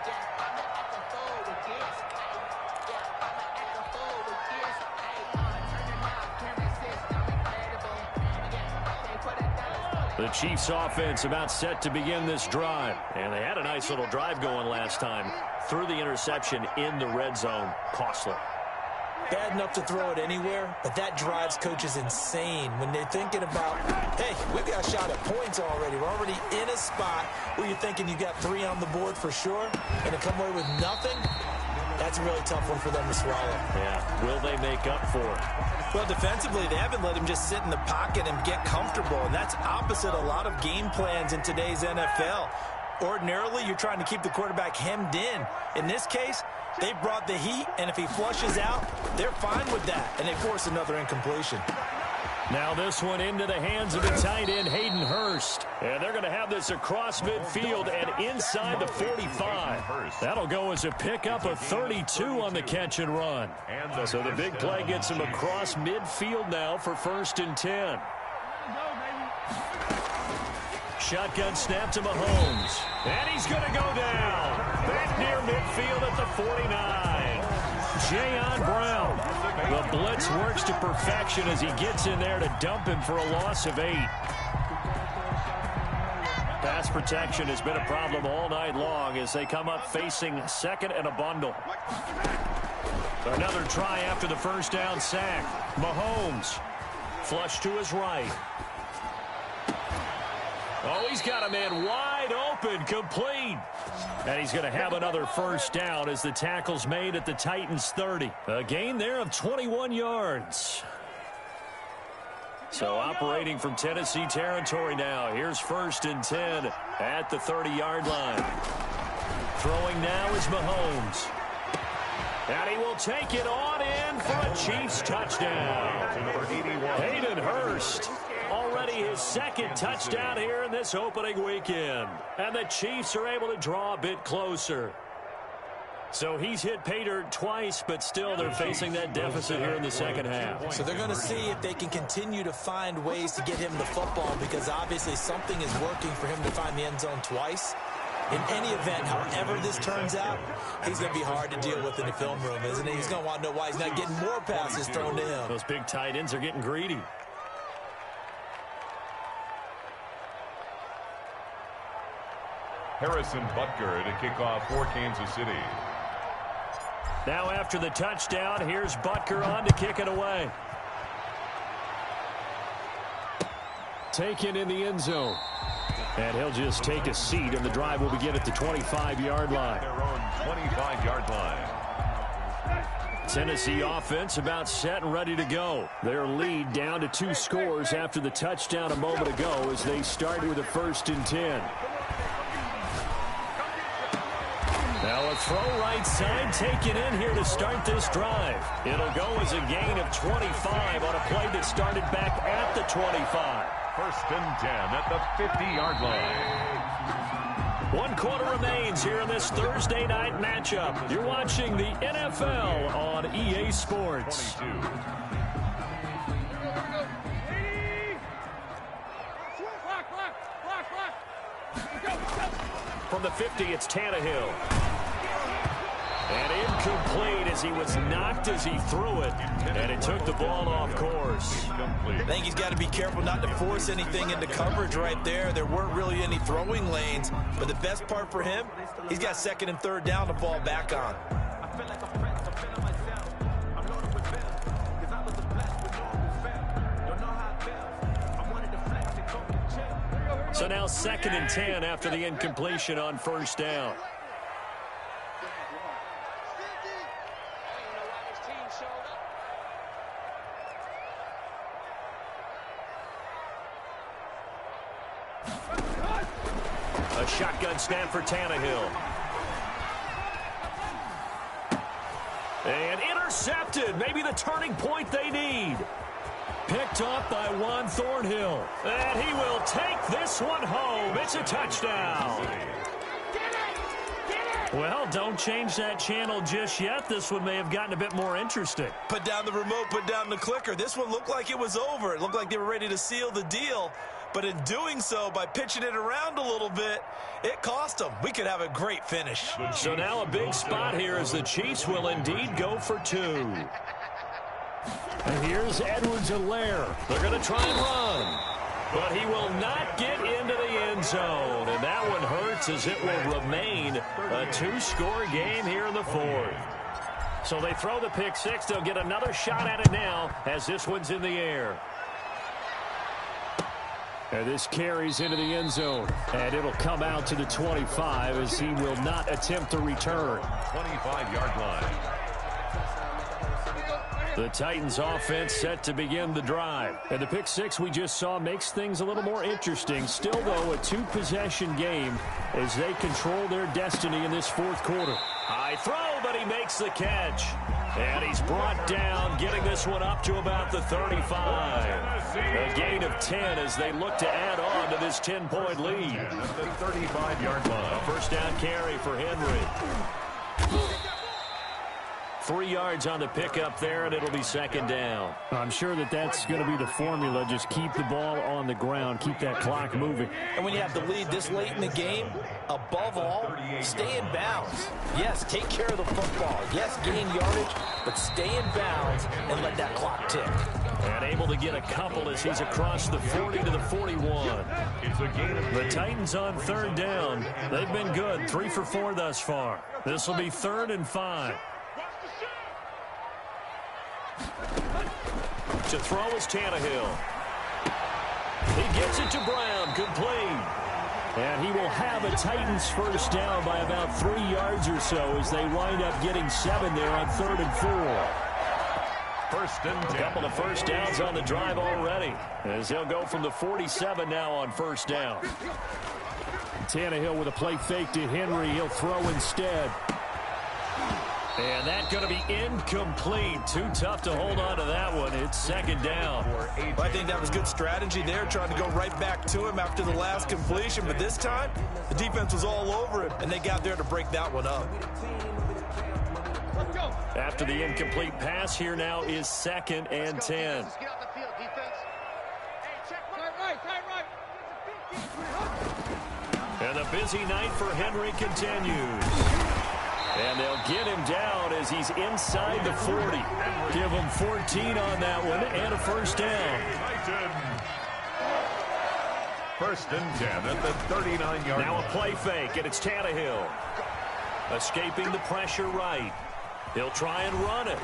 S1: The Chiefs offense about set to begin this drive. And they had a nice little drive going last time. Threw the interception in the red zone. Costly.
S2: Bad enough to throw it anywhere, but that drives coaches insane when they're thinking about, hey, we've got a shot at points already. We're already in a spot where you're thinking you got 3 on the board for sure, and to come away with nothing, that's a really tough one for them to swallow.
S1: Yeah, will they make up for it?
S4: Well, defensively, they haven't let him just sit in the pocket and get comfortable, and that's opposite a lot of game plans in today's NFL. Ordinarily, you're trying to keep the quarterback hemmed in. In this case, they brought the heat, and if he flushes out, they're fine with that, and they force another incompletion.
S1: Now this one into the hands of the tight end, Hayden Hurst. And they're going to have this across midfield and inside the 45. That'll go as a pickup of 32 on the catch and run. So the big play gets him across midfield now for 1st and 10. Shotgun snap to Mahomes. And he's going to go down. Back near midfield at the 49. Jayon Brown. The blitz works to perfection as he gets in there to dump him for a loss of 8. Pass protection has been a problem all night long as they come up facing 2nd and a bundle. Another try after the first down sack. Mahomes. Flush to his right. Oh, he's got a man wide open, complete. And he's going to have another first down as the tackle's made at the Titans' 30. A gain there of 21 yards. So operating from Tennessee territory now. Here's 1st and 10 at the 30-yard line. Throwing now is Mahomes. And he will take it on in for a Chiefs touchdown. Hayden Hurst. Already his 2nd touchdown here in this opening weekend. And the Chiefs are able to draw a bit closer. So he's hit pay dirt twice, but still they're facing that deficit here in the second half.
S2: So they're going to see if they can continue to find ways to get him the football, because obviously something is working for him to find the end zone twice. In any event, however this turns out, he's going to be hard to deal with in the film room, isn't he? He's going to want to know why he's not getting more passes thrown to him.
S1: Those big tight ends are getting greedy.
S3: Harrison Butker to kick off for Kansas City.
S1: Now after the touchdown, here's Butker on to kick it away. Taken in the end zone. And he'll just take a seat, and the drive will begin at the 25-yard line.
S3: Their own 25-yard line.
S1: Tennessee offense about set and ready to go. Their lead down to 2 scores after the touchdown a moment ago as they start with a 1st and 10. Now a throw right side taken in here to start this drive. It'll go as a gain of 25 on a play that started back at the 25.
S3: 1st and 10 at the 50-yard line.
S1: 1 quarter remains here in this Thursday night matchup. You're watching the NFL on EA Sports.
S3: 22.
S1: From the 50, it's Tannehill. And incomplete as he was knocked as he threw it. And it took the ball off course.
S2: I think he's got to be careful not to force anything into coverage right there. There weren't really any throwing lanes. But the best part for him, he's got 2nd and 3rd down to fall back on.
S1: So now 2nd and 10 after the incompletion on 1st down. A shotgun snap for Tannehill. And intercepted. Maybe the turning point they need. Picked up by Juan Thornhill. And he will take this one home. It's a touchdown. Well, don't change that channel just yet. This one may have gotten a bit more interesting.
S2: Put down the remote, put down the clicker. This one looked like it was over. It looked like they were ready to seal the deal. But in doing so, by pitching it around a little bit, it cost them. We could have a great finish.
S1: So now a big spot here as the Chiefs will indeed go for 2. And here's Edwards-Helaire. They're going to try and run. But he will not get into the end zone. And that one hurts as it will remain a 2-score game here in the 4th. So they throw the pick 6. They'll get another shot at it now as this one's in the air. And this carries into the end zone. And it'll come out to the 25 as he will not attempt to return.
S3: 25-yard line.
S1: The Titans offense set to begin the drive. And the pick 6 we just saw makes things a little more interesting. Still, though, a 2-possession game as they control their destiny in this 4th quarter. High throw, but he makes the catch. And he's brought down, getting this one up to about the 35. A gain of 10 as they look to add on to this 10-point lead.
S3: At the 35-yard line.
S1: A 1st down carry for Henry. 3 yards on the pickup there, and it'll be 2nd down. I'm sure that's going to be the formula. Just keep the ball on the ground, keep that clock moving.
S2: And when you have the lead this late in the game, above all, stay in bounds. Yes, take care of the football. Yes, gain yardage, but stay in bounds and let that clock tick.
S1: And able to get a couple as he's across the 40 to the 41.
S3: It's a gain of
S1: The Titans on 3rd down. They've been good, 3 for 4 thus far. This will be 3rd and 5. To throw is Tannehill. He gets it to Brown, complete. And he will have a Titans 1st down by about 3 yards or so as they wind up getting 7 there on 3rd and 4.
S3: 1st and 10.
S1: A couple of 1st downs on the drive already as they'll go from the 47 now on 1st down. Tannehill with a play fake to Henry. He'll throw instead. And that's going to be incomplete. Too tough to hold on to that one. It's 2nd down.
S2: Well, I think that was good strategy there, trying to go right back to him after the last completion. But this time, the defense was all over him, and they got there to break that one up.
S1: After the incomplete pass, here now is 2nd and 10.
S6: Get off the field, defense. Hey, check right.
S1: And the busy night for Henry continues. And they'll get him down as he's inside the 40. Give him 14 on that one and a 1st down.
S3: First and 10 at the 39-yard line.
S1: Now a play fake, and it's Tannehill. Escaping the pressure right. He'll try and run it.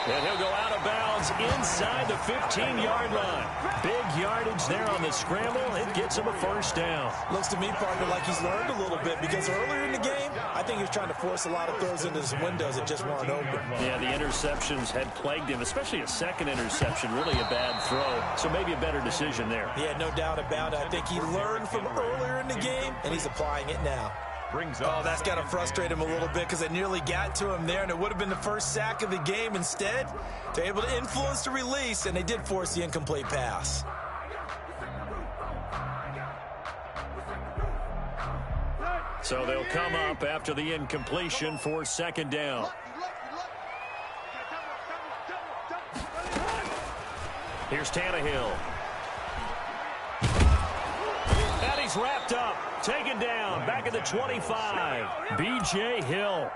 S1: And he'll go out of bounds inside the 15-yard line. Big yardage there on the scramble. It gets him a first down.
S2: Looks to me, partner, like he's learned a little bit, because earlier in the game, I think he was trying to force a lot of throws into his windows that just weren't open.
S1: Yeah, the interceptions had plagued him, especially a second interception, really a bad throw. So maybe a better decision there.
S2: Yeah, no doubt about it. I think he learned from earlier in the game, and he's applying it now.
S3: Oh,
S2: that's got to frustrate him a little bit, because they nearly got to him there, and it would have been the first sack of the game. Instead, they're able to influence the release, and they did force the incomplete pass.
S1: So they'll come up after the incompletion for second down. Here's Tannehill. And he's wrapped up. Taken down. Back at the 25. B.J. Hill.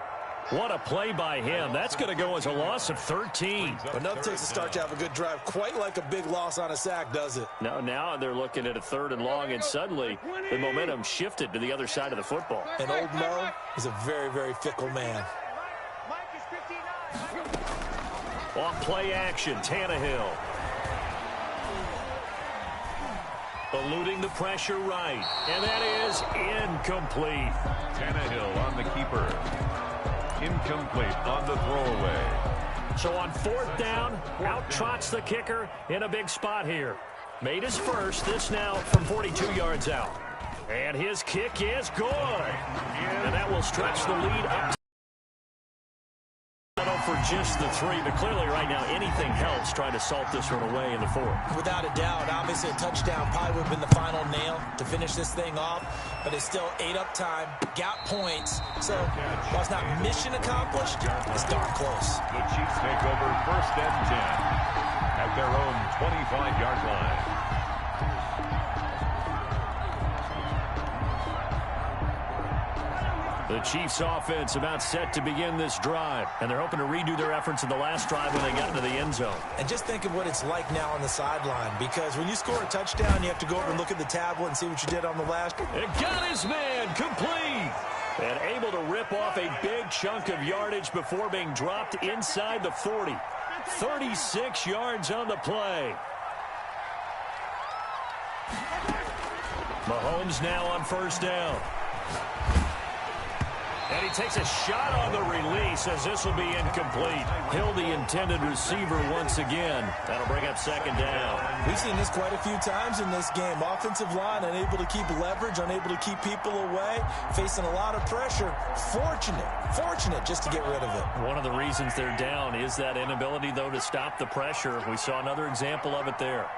S1: What a play by him. That's going to go as a loss of 13.
S2: But nothing takes a start to have a good drive. Quite like a big loss on a sack, does it?
S1: Now they're looking at a 3rd and long, and suddenly the momentum shifted to the other side of the football.
S2: And old Mo is a very, very fickle man.
S1: On play action, Tannehill. Eluding the pressure right. And that is incomplete.
S3: Tannehill on the keeper. Incomplete on the throwaway.
S1: So on 4th down, out trots the kicker in a big spot here. Made his first. This now from 42 yards out. And his kick is good. And that will stretch the lead up to for just the 3, but clearly right now anything helps trying to salt this one away in the 4th.
S2: Without a doubt, obviously a touchdown probably would have been the final nail to finish this thing off, but it's still ate up time, got points, so while it's not mission accomplished, it's darn close.
S3: The Chiefs take over 1st and 10 at their own 25-yard line.
S1: The Chiefs offense about set to begin this drive, and they're hoping to redo their efforts in the last drive when they got into the end zone.
S2: And just think of what it's like now on the sideline, because when you score a touchdown, you have to go over and look at the tablet and see what you did on the last.
S1: It got his man complete. And able to rip off a big chunk of yardage before being dropped inside the 40. 36 yards on the play. Mahomes now on 1st down. And he takes a shot on the release as this will be incomplete. Hill, the intended receiver once again. That'll bring up 2nd down.
S2: We've seen this quite a few times in this game. Offensive line unable to keep leverage, unable to keep people away, facing a lot of pressure. Fortunate just to get rid of it.
S1: One of the reasons they're down is that inability, though, to stop the pressure. We saw another example of it there.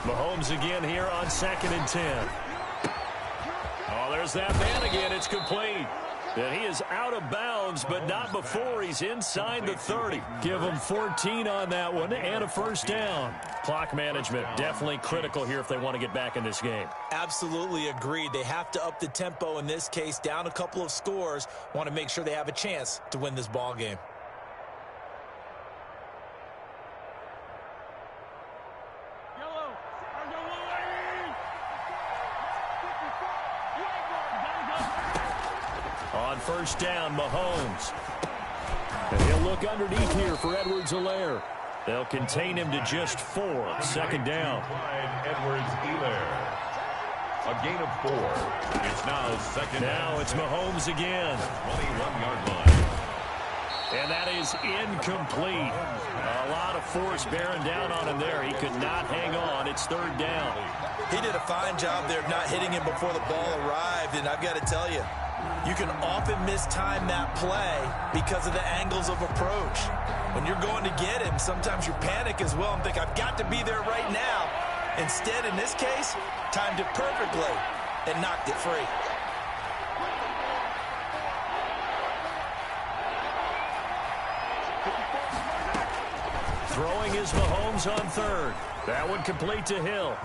S1: Mahomes again here on 2nd and 10. Oh, there's that man again. It's complete. And he is out of bounds, but not before he's inside the 30. Give him 14 on that one and a 1st down. Clock management definitely critical here if they want to get back in this game.
S2: Absolutely agreed. They have to up the tempo in this case, down a couple of scores. Want to make sure they have a chance to win this ball game.
S1: On 1st down, Mahomes. And he'll look underneath here for Edwards-Helaire. They'll contain him to just 4. 2nd down.
S3: Edwards-Helaire. A gain of 4. It's now 2nd.
S1: Now it's Mahomes again.
S3: 21-yard line.
S1: And that is incomplete. A lot of force bearing down on him there. He could not hang on. It's 3rd down.
S2: He did a fine job there of not hitting him before the ball arrived, and I've got to tell you, you can often mistime that play because of the angles of approach. When you're going to get him, sometimes you panic as well and think, I've got to be there right now. Instead, in this case, timed it perfectly and knocked it free.
S1: Throwing is Mahomes on 3rd. That one complete to Hill.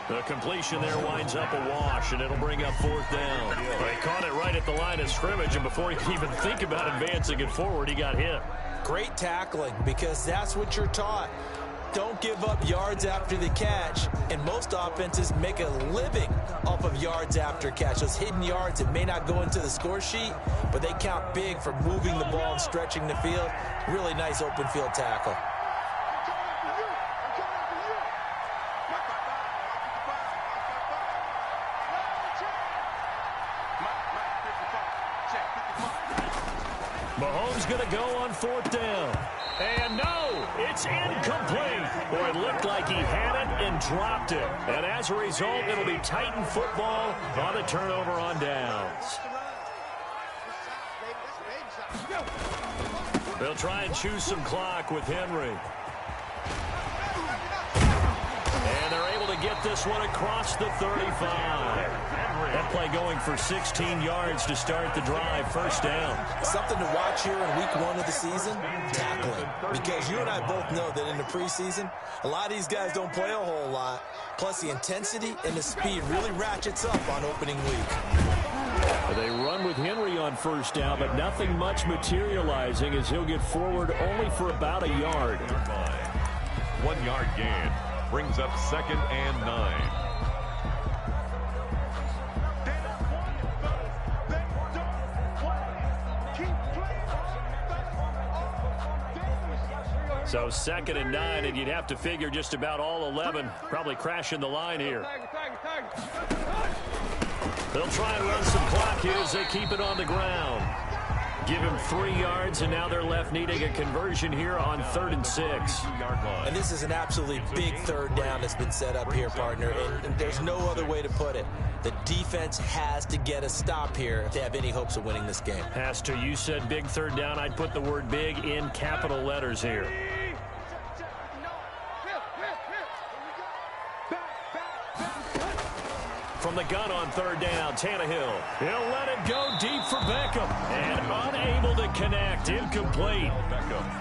S1: The completion there winds up a wash, and it'll bring up 4th down. They caught it right at the line of scrimmage, and before he could even think about advancing it forward, he got hit.
S2: Great tackling, because that's what you're taught. Don't give up yards after the catch, and most offenses make a living off of yards after catch. Those hidden yards that may not go into the score sheet, but they count big for moving the ball and stretching the field. Really nice open field tackle.
S1: Mahomes going to go on 4th down. And no, it's incomplete. Or it looked like he had it and dropped it. And as a result, it'll be Titan football on a turnover on downs. They'll try and choose some clock with Henry. And they're able to get this one across the 35. That play going for 16 yards to start the drive. 1st down.
S2: Something to watch here in week 1 of the season, tackling. Because you and I both know that in the preseason, a lot of these guys don't play a whole lot. Plus the intensity and the speed really ratchets up on opening week.
S1: They run with Henry on 1st down, but nothing much materializing as he'll get forward only for about a yard.
S3: 1 yard gain brings up 2nd and 9.
S1: So 2nd and 9, and you'd have to figure just about all 11 probably crashing the line here. They'll try and run some clock here as they keep it on the ground. Give him 3 yards, and now they're left needing a conversion here on 3rd and 6.
S2: And this is an absolutely big 3rd down that's been set up here, partner, and there's no other way to put it. The defense has to get a stop here if they have any hopes of winning this game.
S1: Has to. You said big 3rd down. I'd put the word big in capital letters here. From the gun on 3rd down, Tannehill. He'll let it go deep for Beckham. And unable to connect. Incomplete.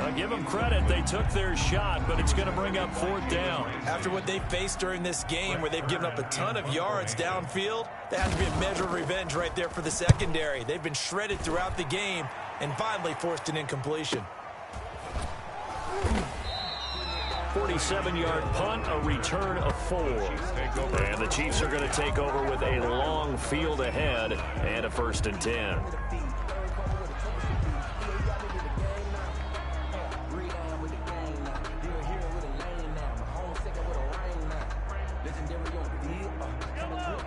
S1: I'll give them credit. They took their shot, but it's going to bring up 4th down.
S2: After what they faced during this game where they've given up a ton of yards downfield, that has to be a measure of revenge right there for the secondary. They've been shredded throughout the game and finally forced an incompletion.
S1: 47-yard punt, a return of 4. And the Chiefs are going to take over with a long field ahead and a 1st and 10.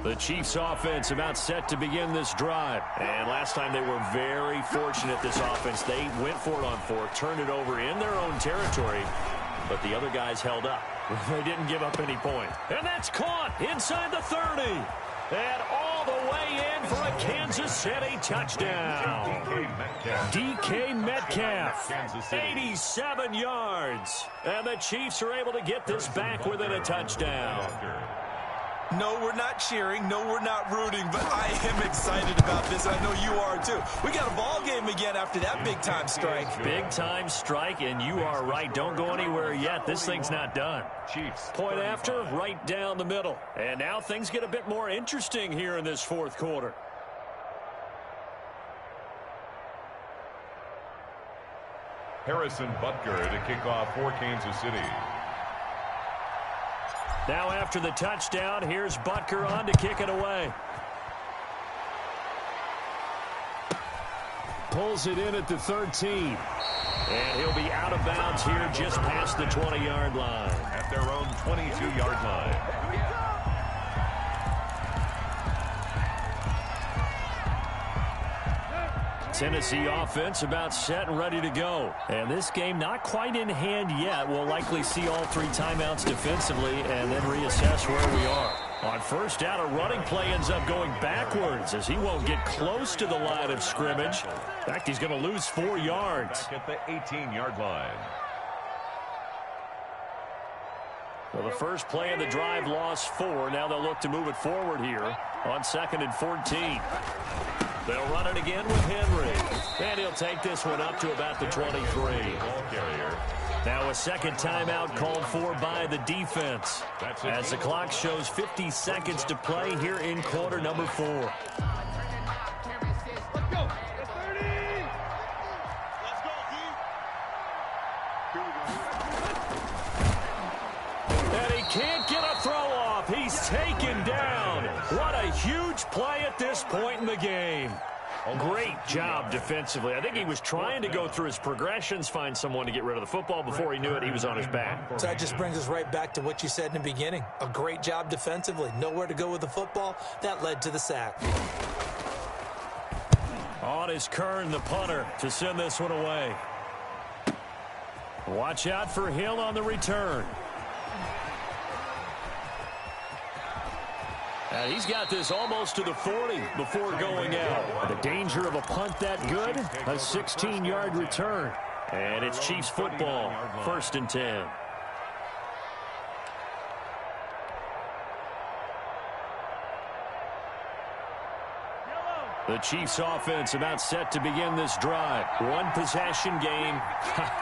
S1: The Chiefs offense about set to begin this drive. And last time they were very fortunate, this offense. They went for it on 4th, turned it over in their own territory, but the other guys held up. They didn't give up any point. And that's caught inside the 30. And all the way in for a Kansas City touchdown. DK Metcalf, 87 yards. And the Chiefs are able to get this back within a touchdown.
S2: No, we're not cheering. No, we're not rooting, but I am excited about this. I know you are, too. We got a ball game again after that big-time strike.
S1: Big-time strike, and you are right. Don't go anywhere yet. This thing's not done. Point after, right down the middle. And now things get a bit more interesting here in this 4th quarter.
S3: Harrison Butker to kick off for Kansas City.
S1: Now after the touchdown, here's Butker on to kick it away. Pulls it in at the 13. And he'll be out of bounds here just past the 20-yard line.
S3: At their own 22-yard line.
S1: Tennessee offense about set and ready to go. And this game not quite in hand yet. We'll likely see all 3 timeouts defensively and then reassess where we are. On 1st down, a running play ends up going backwards as he won't get close to the line of scrimmage. In fact, he's going to lose 4 yards.
S3: Back at the 18-yard line.
S1: Well, the first play of the drive lost 4. Now they'll look to move it forward here on 2nd and 14. They'll run it again with Henry. And he'll take this one up to about the 23.
S3: Ball carrier
S1: Now a second timeout called for by the defense. As the clock shows 50 seconds to play here in quarter number 4.
S6: Let's go. 30. Let's go, D.
S1: And he can't get a throw off. He's taken down. What a huge play at this point in the game. Great job defensively. I think he was trying to go through his progressions, find someone to get rid of the football. Before he knew it, he was on his back.
S2: So that just brings us right back to what you said in the beginning. A great job defensively. Nowhere to go with the football. That led to the sack.
S1: On is Kern, the punter, to send this one away. Watch out for Hill on the return. And he's got this almost to the 40 before going out. The danger of a punt that good, a 16-yard return. And it's Chiefs football, 1st and 10. The Chiefs offense about set to begin this drive. One possession game.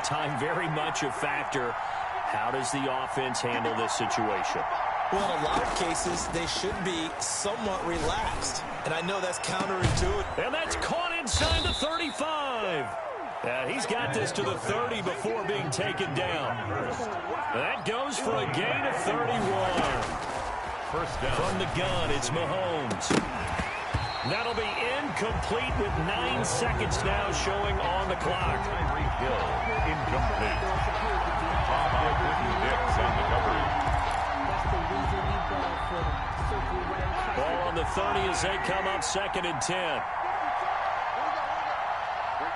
S1: Time very much a factor. How does the offense handle this situation?
S2: Well, in a lot of cases, they should be somewhat relaxed. And I know that's counterintuitive.
S1: And that's caught inside the 35. He's got this to the 30 before being taken down. That goes for a gain of 31.
S3: First down.
S1: From the gun, it's Mahomes. That'll be incomplete with 9 seconds now showing on the clock.
S3: Hill, incomplete. Dix on the coverage.
S1: Ball on the 30 as they come up 2nd and 10.
S6: Right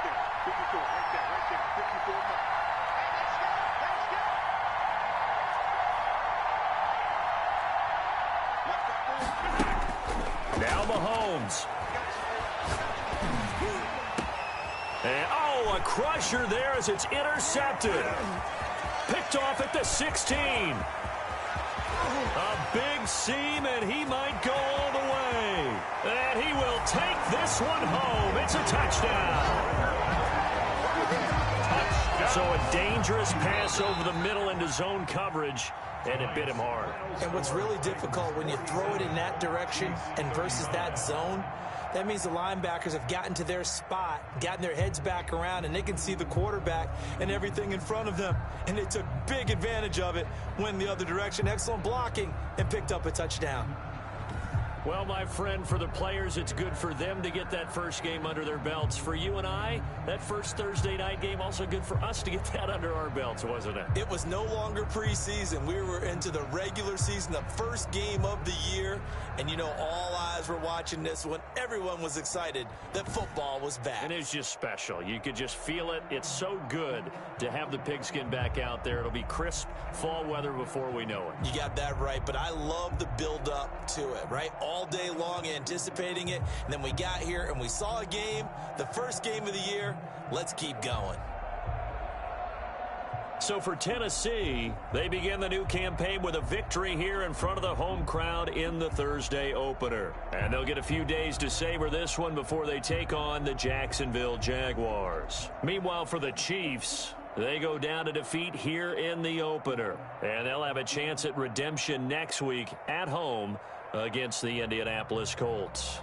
S6: there. 54. Right there. 54.
S1: Now Mahomes. And, a crusher there as it's intercepted. Picked off at the 16. A big seam, and he might go all the way. And he will take this one home. It's a touchdown. So a dangerous pass over the middle into zone coverage, and it bit him hard.
S2: And what's really difficult when you throw it in that direction and versus that zone, that means the linebackers have gotten to their spot, gotten their heads back around, and they can see the quarterback and everything in front of them. And they took big advantage of it, went the other direction. Excellent blocking, and picked up a touchdown.
S1: Well, my friend, for the players, it's good for them to get that first game under their belts. For you and I, that first Thursday night game, also good for us to get that under our belts, wasn't it?
S2: It was no longer preseason. We were into the regular season, the first game of the year. And, you know, all eyes were watching this one. Everyone was excited that football was back.
S1: And it's just special. You could just feel it. It's so good to have the pigskin back out there. It'll be crisp fall weather before we know it.
S2: You got that right, but I love the build-up to it, right? All day long anticipating it, and then we got here and we saw a game, the first game of the year. Let's keep going.
S1: So for Tennessee, they begin the new campaign with a victory here in front of the home crowd in the Thursday opener. And they'll get a few days to savor this one before they take on the Jacksonville Jaguars. Meanwhile, for the Chiefs, they go down to defeat here in the opener. And they'll have a chance at redemption next week at home against the Indianapolis Colts.